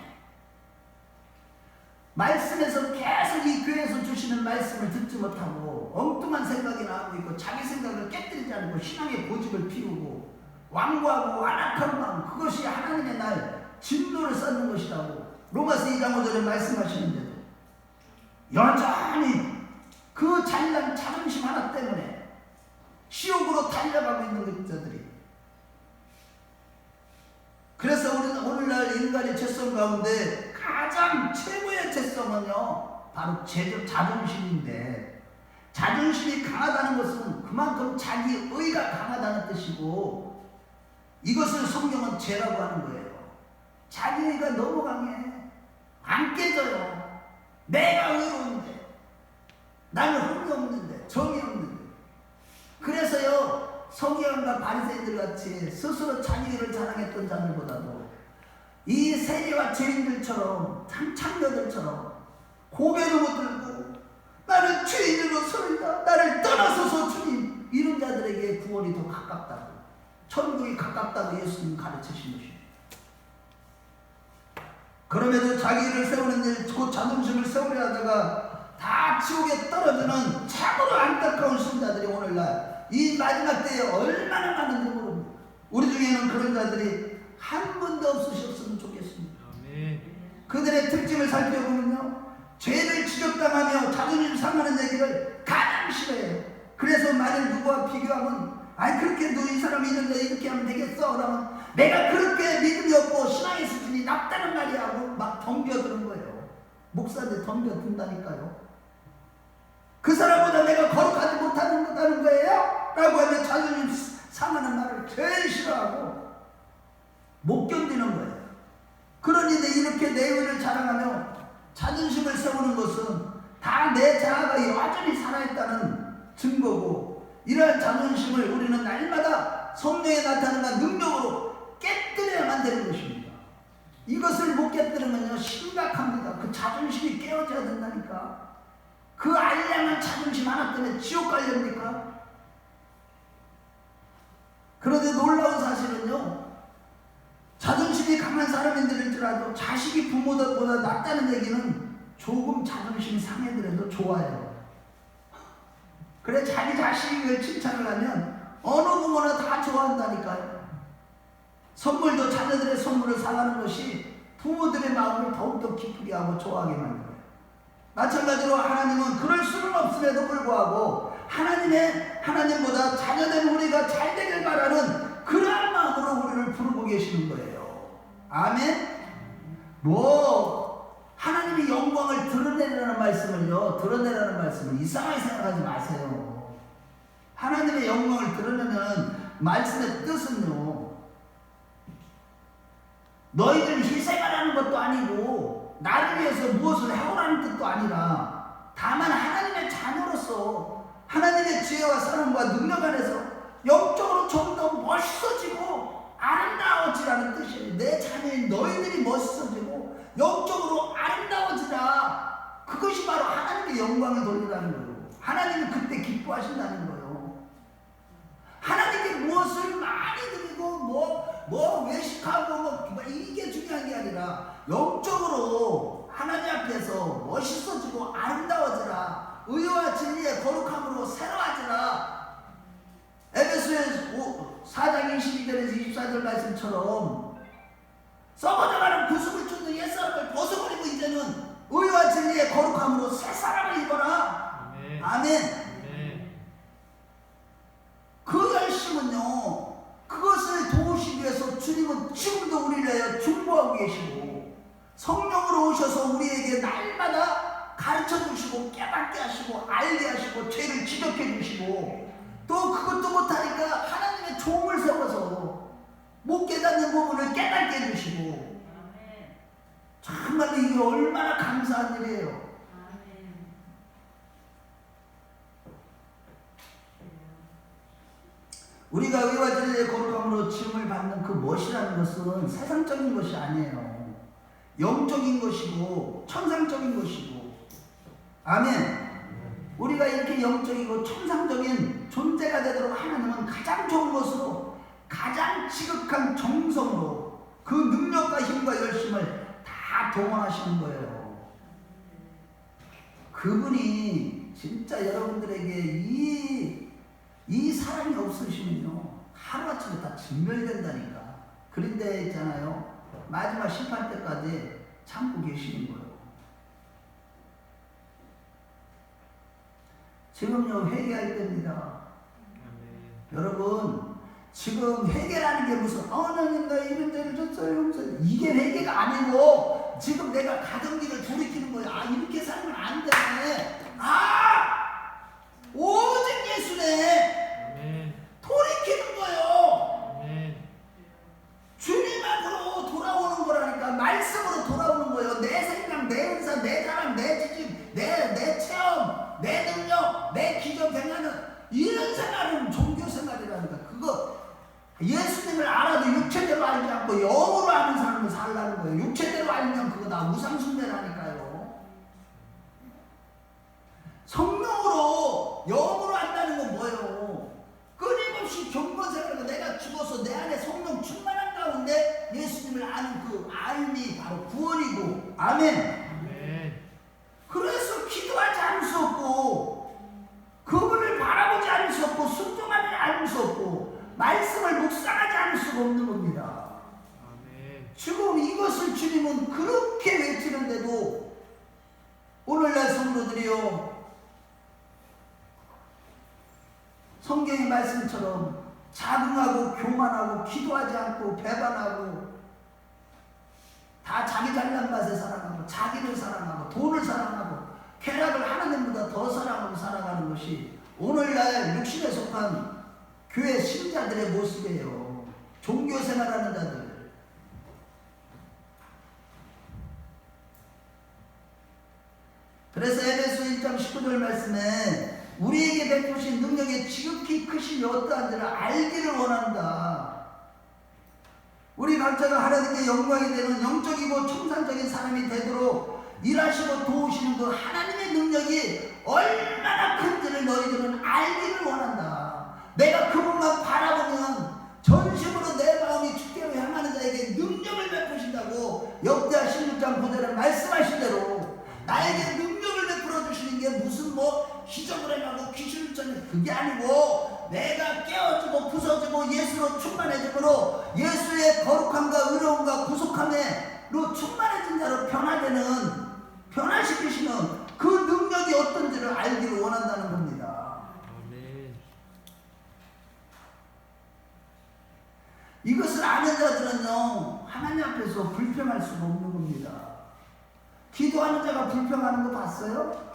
말씀에서 계속 이 교회에서 주시는 말씀을 듣지 못하고 엉뚱한 생각이나 하고 있고, 자기 생각을 깨뜨리지 않고 신앙의 고집을 피우고 완고하고 완악한 마음, 그것이 하나님의 날 진노를 쌓는 것이라고 로마서 2장 5절에 말씀하시는데도 여전히 그 잔인한 자존심 하나 때문에 지옥으로 달려가고 있는 것들이. 그래서 우리는 오늘날 인간의 죄성 가운데 가장 최고의 죄성은요, 바로 자존심인데, 자존심이 강하다는 것은 그만큼 자기 의가 강하다는 뜻이고, 이것을 성경은 죄라고 하는 거예요. 자기 의가 너무 강해. 안 깨져요. 내가 의로운데, 나는 흠이 없는데, 정이 없는데. 그래서요, 서기관과 바리새인들 같이 스스로 자기 일을 자랑했던 자들보다도 이 세리와 죄인들처럼 참녀들처럼 고개도 못 들고 나는 죄인으로 서리다, 나를 떠나소서 주님, 이런 자들에게 구원이 더 가깝다고, 천국이 가깝다고 예수님 가르치신 것입니다. 그럼에도 자기 일을 세우는 일, 곧 자존심을 세우려 하다가 다 지옥에 떨어지는 참으로 안타까운 신자들이 오늘날 이 마지막 때에 얼마나 많은지 모릅니다. 우리 중에는 그런 자들이 한 분도 없으셨으면 좋겠습니다. 그들의 특징을 살펴보면요, 죄를 지적당하며 자존심 상하는 얘기를 가장 싫어해요. 그래서 만일 누구와 비교하면 아니 그렇게 너 이 사람이 있는데 이렇게 하면 되겠어? 그러면 내가 그렇게 믿음이 없고 신앙의 수준이 낮다는 말이야 하고 막 덤벼드는 거예요. 목사한테 덤벼든다니까요. 그 사람보다 내가 거룩하지 못하는 거예요? 라고 하면 자존심 상하는 말을 제일 싫어하고 못 견디는 거예요. 그러니 이렇게 내 의를 자랑하며 자존심을 세우는 것은 다 내 자아가 여전히 살아있다는 증거고, 이러한 자존심을 우리는 날마다 성령에 나타나는 능력으로 깨뜨려야만 되는 것입니다. 이것을 못 깨뜨리면요 심각합니다. 그 자존심이 깨어져야 된다니까. 그 알량한 자존심 하나 때문에 지옥 갈렵니까? 그런데 놀라운 사실은요, 자존심이 강한 사람인들일지라도 자식이 부모보다 낫다는 얘기는 조금 자존심이 상해더라도 좋아요. 그래 자기 자식을 칭찬을 하면 어느 부모나 다 좋아한다니까요. 선물도 자녀들의 선물을 사가는 것이 부모들의 마음을 더욱더 기쁘게 하고 좋아하게 만들어요. 마찬가지로 하나님은 그럴 수는 없음에도 불구하고 하나님보다 자녀된 우리가 잘 되길 바라는 그러한 마음으로 우리를 부르고 계시는 거예요. 아멘? 하나님이 영광을 드러내라는 말씀을 이상하게 생각하지 마세요. 하나님의 영광을 드러내는 말씀의 뜻은요, 너희들 희생하라는 것도 아니고 나를 위해서 무엇을 해오라는 뜻도 아니라 다만 하나님의 자녀로서 하나님의 지혜와 사랑과 능력 안에서 영적으로 좀 더 멋있어지고 아름다워지라는 뜻이에요. 내 자녀인 너희들이 멋있어지고 영적으로 아름다워지라. 그것이 바로 하나님의 영광을 돌리라는 거예요. 하나님이 그때 기뻐하신다는 거예요. 하나님께 무엇을 많이 드리고 외식하고 이게 중요한 게 아니라 영적으로 하나님 앞에서 멋있어지고 아름다워지라. 의와 진리의 거룩함으로 새로워지라. 에베소서 4장 22절에서 24절 말씀처럼 썩어져가는 구속을 쫓는 옛사람을 벗어버리고 이제는 의와 진리의 거룩함으로 새 사람을 입어라. 아멘. 아멘. 그 열심은요, 그것을 도우시기 위해서 주님은 지금도 우리를 위하여 중보하고 계시고 성령으로 오셔서 우리에게 날마다 가르쳐 주시고 깨닫게 하시고 알게 하시고 죄를 지적해 주시고, 또 그것도 못하니까 하나님의 종을 세워서 못 깨닫는 부분을 깨닫게 해주시고, 정말로 이게 얼마나 감사한 일이에요. 우리가 의와 진리의 거룩함으로 지음을 받는 그 멋이라는 것은 세상적인 것이 아니에요. 영적인 것이고 천상적인 것이고. 아멘. 우리가 이렇게 영적이고 천상적인 존재가 되도록 하나님은 가장 좋은 것으로, 가장 지극한 정성으로 그 능력과 힘과 열심을 다 동원하시는 거예요. 그분이 진짜 여러분들에게 이 사랑이 없으시면요 하루아침에 다 진멸된다니까. 그런데 있잖아요, 마지막 심판 때까지 참고 계시는 거예요. 지금요 회개할 때입니다. 여러분, 지금 회개라는 게 무슨 하나님 나 이런 죄를 졌어요, 이게 회개가 아니고 지금 내가 가정기를 돌이키는 거야. 이렇게 살면 안 되네. 오직 예수네. 돌이키는 거예요. 주님 앞으로 돌아오는 거라니까. 말씀으로 돌아오는 거예요. 내 생각, 내 은사, 내 자랑, 내 지식, 내 체험, 내 능력, 내 기적 행하는 이런 생활은 종교 생활이라니까. 영으로 아는 삶을 살라는 거예요. 육체대로 알면 그거 다 우상숭배라니까요. 성령으로 영으로 안다는 건 뭐예요? 끊임없이 경건생활하고 내가 죽어서 내 안에 성령 충만한 가운데 예수님을 아는 그 알미 바로 구원이고. 아멘. 그래서 기도하지 않을 수 없고 그분을 바라보지 않을 수 없고 순종하지 않을 수 없고 말씀을 묵상하지 않을 수가 없는 겁니다. 지금 이것을 주님은 그렇게 외치는데도 오늘날 성도들이요, 성경의 말씀처럼 자긍하고 교만하고 기도하지 않고 배반하고 다 자기 잘난 맛에 살아가고 자기를 사랑하고 돈을 사랑하고 쾌락을 하나님보다 더 사랑하고 살아가는 것이 오늘날 육신에 속한 교회 신자들의 모습이에요. 종교생활하는 자들. 그래서 에베소 1장 19절 말씀에 우리에게 베푸신 능력의 지극히 크심이 어떠한지를 알기를 원한다. 우리 각자가 하나님께 영광이 되는 영적이고 청산적인 사람이 되도록 일하시고 도우시는 그 하나님의 능력이 얼마나 큰지를 너희들은 알기를 원한다. 내가 그분만 바라보면 전심으로 내 마음이 주께로 향하는 자에게 능력을 베푸신다고 역대하 16장 9절에 말씀하신 대로 나에게 능력을 베풀어 주시는 게 무슨 뭐 기적을 행하고 귀신을 쫓는 그게 아니고 내가 깨어지고 부서지고 예수로 충만해짐으로 예수의 거룩함과 의로움과 구속함으로 충만해진 자로 변화시키시는 그 능력이 어떤지를 알기를 원한다는 겁니다. 아멘. 이것을 아는 자들은요 하나님 앞에서 불평할 수가 없는 겁니다. 기도하는 자가 불평하는 거 봤어요?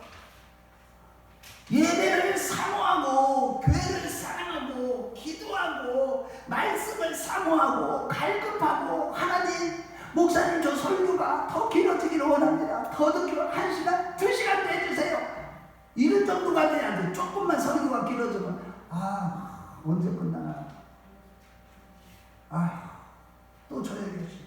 예배를 사모하고 교회를 사랑하고 기도하고 말씀을 사모하고 갈급하고 하나님 목사님 저 설교가 더 길어지기를 원합니다. 더 늦게 1시간 2시간도 해주세요. 이런 정도가 돼야 돼. 조금만 설교가 길어지면 언제 끝나나 또 저녁이지.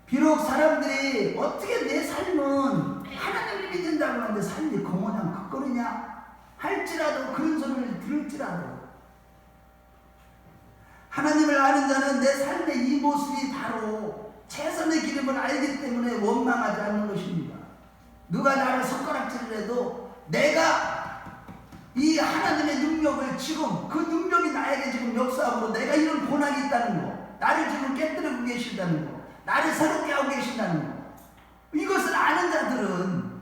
비록 사람들이 어떻게 내 삶은 하나님을 믿는다고 하는데 삶이 그모양 그거느냐 할지라도 그런 소리를 들을지라도 하나님을 아는 자는 내 삶의 이 모습이 바로 최선의 기름을 알기 때문에 원망하지 않는 것입니다. 누가 나를 손가락질을 해도 내가 이 하나님의 능력을 지금 그 능력이 나에게 지금 역사하고 내가 이런 고난이 있다는 거, 나를 지금 깨뜨리고 계신다는 거, 나를 새롭게 하고 계신다는 거, 이것을 아는 자들은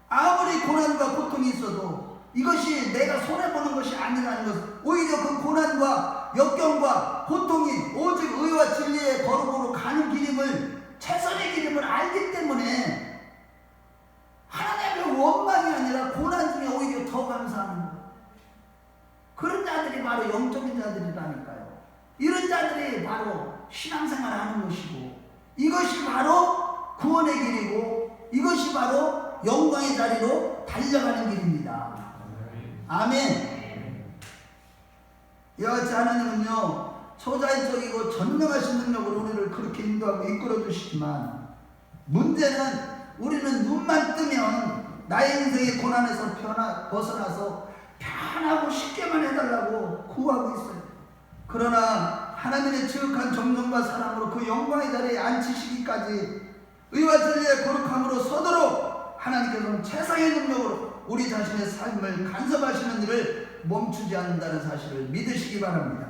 아무리 고난과 고통이 있어도 이것이 내가 손해보는 것이 아니라는 것, 오히려 그 고난과 역경과 고통이 오직 의와 진리의 거룩으로 가는 길임을, 최선의 길임을 알기 때문에 하나님의 원망이 아니라 고난 중에 오히려 더 감사하는 것. 그런 자들이 바로 영적인 자들이라니까요. 이런 자들이 바로 신앙생활을 하는 것이고, 이것이 바로 구원의 길이고, 이것이 바로 영광의 자리로 달려가는 길입니다. 아멘. 이와 같이 하나님은요 초자연적이고 전능하신 능력으로 우리를 그렇게 인도하고 이끌어 주시지만, 문제는 우리는 눈만 뜨면 나의 인생의 고난에서 벗어나서 편하고 쉽게만 해달라고 구하고 있어요. 그러나 하나님의 지극한 정성과 사랑으로 그 영광의 자리에 앉히시기까지 의와 진리의 거룩함으로 서도록 하나님께서는 최상의 능력으로 우리 자신의 삶을 간섭하시는 일을 멈추지 않는다는 사실을 믿으시기 바랍니다.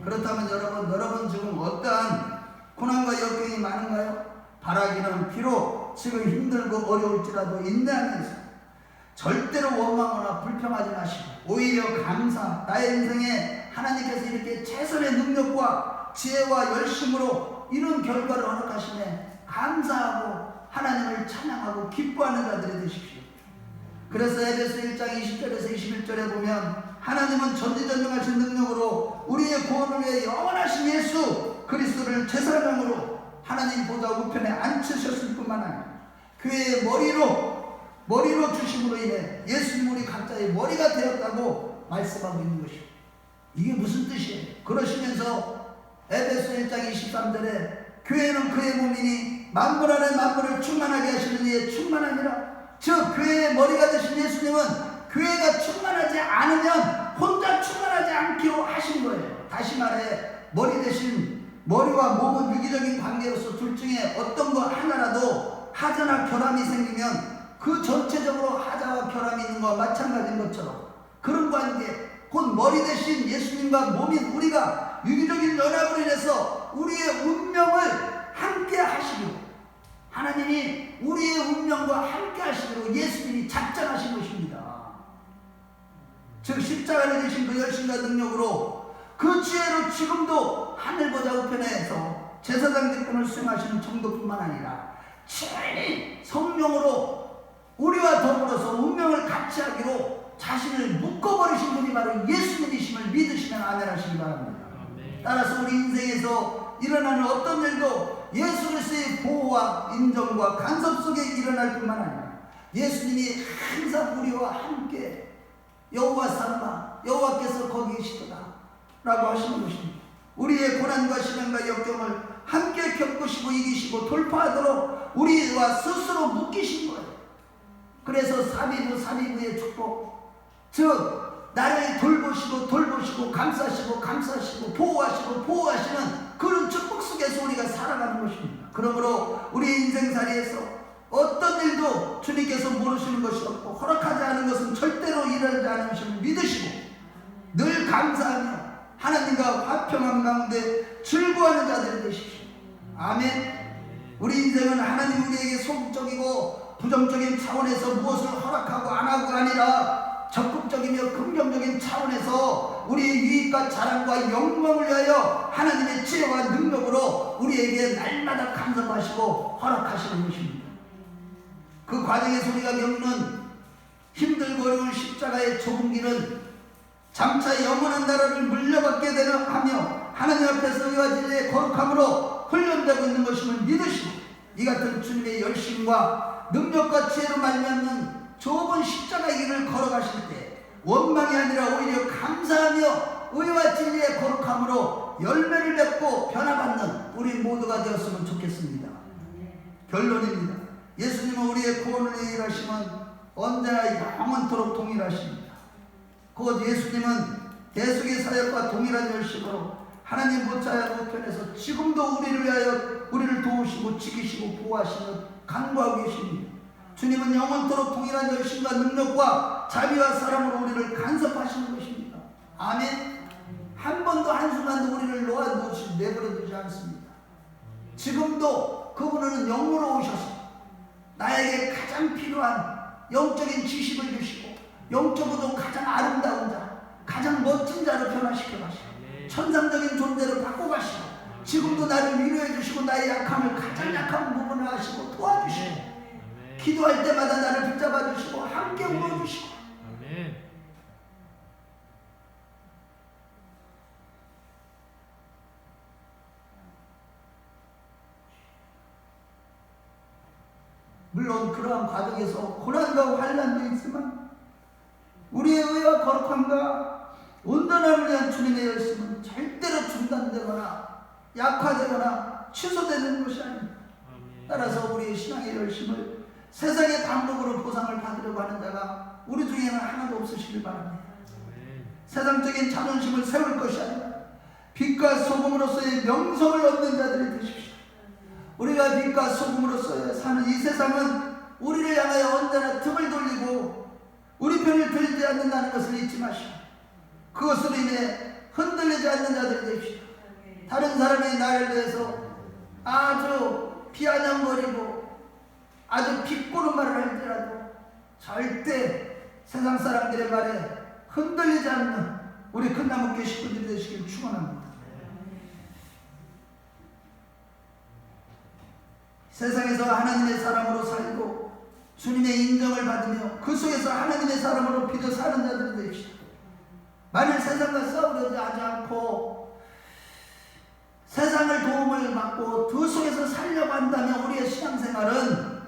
그렇다면 여러분 지금 어떠한 고난과 역경이 많은가요? 바라기는 비록 지금 힘들고 어려울지라도 인내하면서 절대로 원망하거나 불평하지 마시고 오히려 감사, 나의 인생에 하나님께서 이렇게 최선의 능력과 지혜와 열심으로 이런 결과를 허락하시네 감사하고 하나님을 찬양하고 기뻐하는 자들이 되십시오. 그래서 에베소 1장 20절에서 21절에 보면 하나님은 전지전능하신 능력으로 우리의 구원을 위해 영원하신 예수 그리스도를 제사장으로 하나님 보좌 우편에 앉히셨을 뿐만 아니라 교회의 머리로 머리로 주심으로 인해 예수님 우리 각자의 머리가 되었다고 말씀하고 있는 것이고, 이게 무슨 뜻이에요? 그러시면서 에베소 1장 23절에 교회는 그의 몸이니 만물 안에 만물을 충만하게 하시는 이의 충만하니라. 즉 교회의 머리가 되신 예수님은 교회가 충만하지 않으면 혼자 충만하지 않기로 하신 거예요. 다시 말해 머리 대신 머리와 몸은 유기적인 관계로서 둘 중에 어떤 것 하나라도 하자나 결함이 생기면 그 전체적으로 하자와 결함이 있는 것과 마찬가지인 것처럼 그런 관계, 곧 머리 대신 예수님과 몸인 우리가 유기적인 연합으로 인해서 우리의 운명을 함께 하시기로, 하나님이 우리의 운명과 함께 하시기로 예수님이 작정하신 것입니다. 즉 십자가를 지신 그 열심과 능력으로 그 지혜로 지금도 하늘보다 우편에서 제사장 직분을 수행하시는 정도뿐만 아니라 친히 성령으로 우리와 더불어서 운명을 같이 하기로 자신을 묶어버리신 분이 바로 예수님이심을 믿으시면 아멘 하시기 바랍니다. 따라서 우리 인생에서 일어나는 어떤 일도 예수 그리스도의 보호와 인정과 간섭 속에 일어날 뿐만 아니라 예수님이 항상 우리와 함께 여호와 삼아 여호와께서 거기 계시도다 라고 하시는 것입니다. 우리의 고난과 시련과 역경을 함께 겪으시고 이기시고 돌파하도록 우리와 스스로 묶이신 거예요. 그래서 사비부의 축복, 즉 나를 돌보시고 감싸시고 보호하시는 그런 축복 속에서 우리가 살아가는 것입니다. 그러므로 우리 인생살이에서 어떤 일도 주님께서 모르시는 것이 없고 허락하지 않은 것은 절대로 일어나지 않으심을 믿으시고 늘 감사하며 하나님과 화평함 가운데 즐거워하는 자들이 되십시오. 아멘. 우리 인생은 하나님 우리에게 소극적이고 부정적인 차원에서 무엇을 허락하고 안 하고가 아니라 적극적이며 긍정적인 차원에서 우리의 유익과 자랑과 영광을 위하여 하나님의 지혜와 능력으로 우리에게 날마다 간섭하시고 허락하시는 것입니다. 그 과정에서 우리가 겪는 힘들고 어려운 십자가의 좁은 길은 장차 영원한 나라를 물려받게 되려 하며 하나님 앞에서 의와 진리의 거룩함으로 훈련되고 있는 것임을 믿으시고 이 같은 주님의 열심과 능력과 지혜로 말미암는 좁은 십자가의 길을 걸어가실 때 원망이 아니라 오히려 감사하며 의와 진리의 거룩함으로 열매를 맺고 변화받는 우리 모두가 되었으면 좋겠습니다. 결론입니다. 예수님은 우리의 구원을 위해 일하시면 언제나 영원토록 동일하십니다. 곧 예수님은 계속의 사역과 동일한 열심으로 하나님 보좌의 우편에서 지금도 우리를 위하여 우리를 도우시고 지키시고 보호하시며 간구하고 계십니다. 주님은 영원토록 동일한 열심과 능력과 자비와 사랑으로 우리를 간섭하시는 것입니다. 아멘. 한 번도 한순간도 우리를 놓아두지 내버려두지 않습니다. 지금도 그분은 영으로 오셔서 나에게 가장 필요한 영적인 지식을 주시고 영적으로 가장 아름다운 자, 가장 멋진 자로 변화시켜 가시고 천상적인 존재로 바꿔 가시고 지금도 나를 위로해 주시고 나의 약함을 가장 약한 부분을 아시고 도와주시고 기도할 때마다 나를 붙잡아 주시고 함께 울어주시고 물론 그러한 과정에서 고난과 환난도 있지만 우리의 의와 거룩함과 온전함을 위한 주님의 열심은 절대로 중단되거나 약화되거나 취소되는 것이 아닙니다. 따라서 우리의 신앙의 열심을 세상의 방법으로 보상을 받으려고 하는 자가 우리 중에는 하나도 없으시길 바랍니다. 세상적인 자존심을 세울 것이 아니라 빛과 소금으로서의 명성을 얻는 자들이 되십시오. 우리가 빛과 소금으로서 사는 이 세상은 우리를 향하여 언제나 등을 돌리고 우리 편을 들지 않는다는 것을 잊지 마시고 그것으로 인해 흔들리지 않는 자들이 되십시오. 다른 사람이 나를 대해서 아주 비아냥거리고 아주 비꼬는 말을 할지라도 절대 세상 사람들의 말에 흔들리지 않는 우리 큰나무교회 식구들이 되시길 축원합니다. 세상에서 하나님의 사람으로 살고 주님의 인정을 받으며 그 속에서 하나님의 사람으로 비춰 사는 자들이 되십시오. 만일 세상과 싸우려지 하지 않고 세상을 도움을 받고 그 속에서 살려고 한다면 우리의 신앙생활은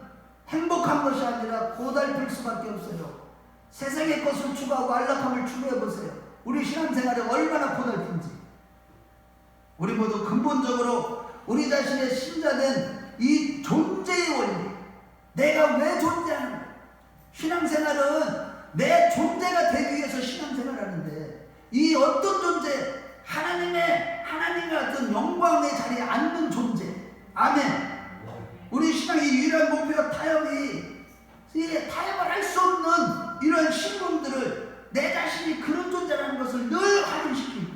행복한 것이 아니라 고달플 수밖에 없어요. 세상의 것을 추구하고 안락함을 추구해보세요. 우리 신앙생활이 얼마나 고달픈지. 우리 모두 근본적으로 우리 자신의 신자된 이 존재의 원리, 내가 왜 존재하는가. 신앙생활은 내 존재가 되기 위해서 신앙생활하는데, 이 어떤 존재, 하나님과 같은 영광의 자리에 앉는 존재. 아멘. 우리 신앙의 유일한 목표가 타협을 할 수 없는 이런 신분들을, 내 자신이 그런 존재라는 것을 늘 확인시키고,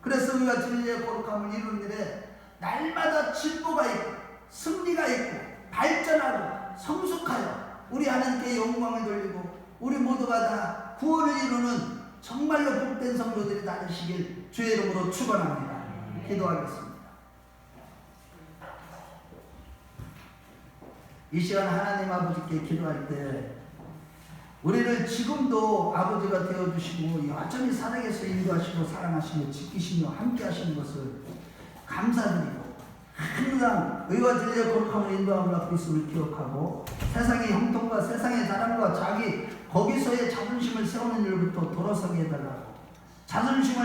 그래서 우리가 진리의 거룩함을 이루는 일에 날마다 진보가 있고 승리가 있고 발전하고 성숙하여 우리 하나님께 영광을 돌리고 우리 모두가 다 구원을 이루는 정말로 복된 성도들이 되시길 주의 이름으로 축원합니다. 기도하겠습니다. 이 시간 하나님 아버지께 기도할 때 우리를 지금도 아버지가 되어주시고 여전히 살아계셔 인도하시고 사랑하시며 지키시며 함께 하시는 것을 감사드리고, 항상 의와 진리의 거룩함을 인도함을 받고 있음을 기억하고, 세상의 형통과 세상의 자랑과 자기 거기서의 자존심을 세우는 일부터 돌아서게 해달라고,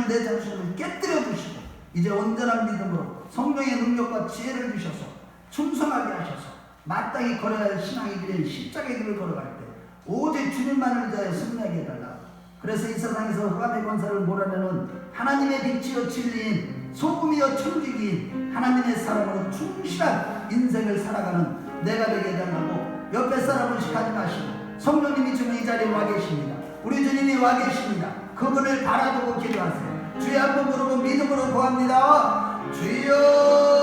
내 자존심을 깨뜨려 주시고 이제 온전한 믿음으로 성령의 능력과 지혜를 주셔서 충성하게 하셔서 마땅히 걸어야 할 신앙의 길에 십자가의 길을 걸어갈 때 오직 주님만을 위하여 승리하게 해달라고. 그래서 이 세상에서 흑암의 권세를 몰아내는 하나님의 빛이요 진리인 소금이요 천국인 하나님의 사람으로 충실한 인생을 살아가는 내가 되게 해달라고. 옆에 사람을 의식하지 마시고 성령님이 지금 이 자리에 와 계십니다. 우리 주님이 와 계십니다. 그분을 바라보고 기도하세요. 주의 한번 부르고 믿음으로 구합니다. 주여.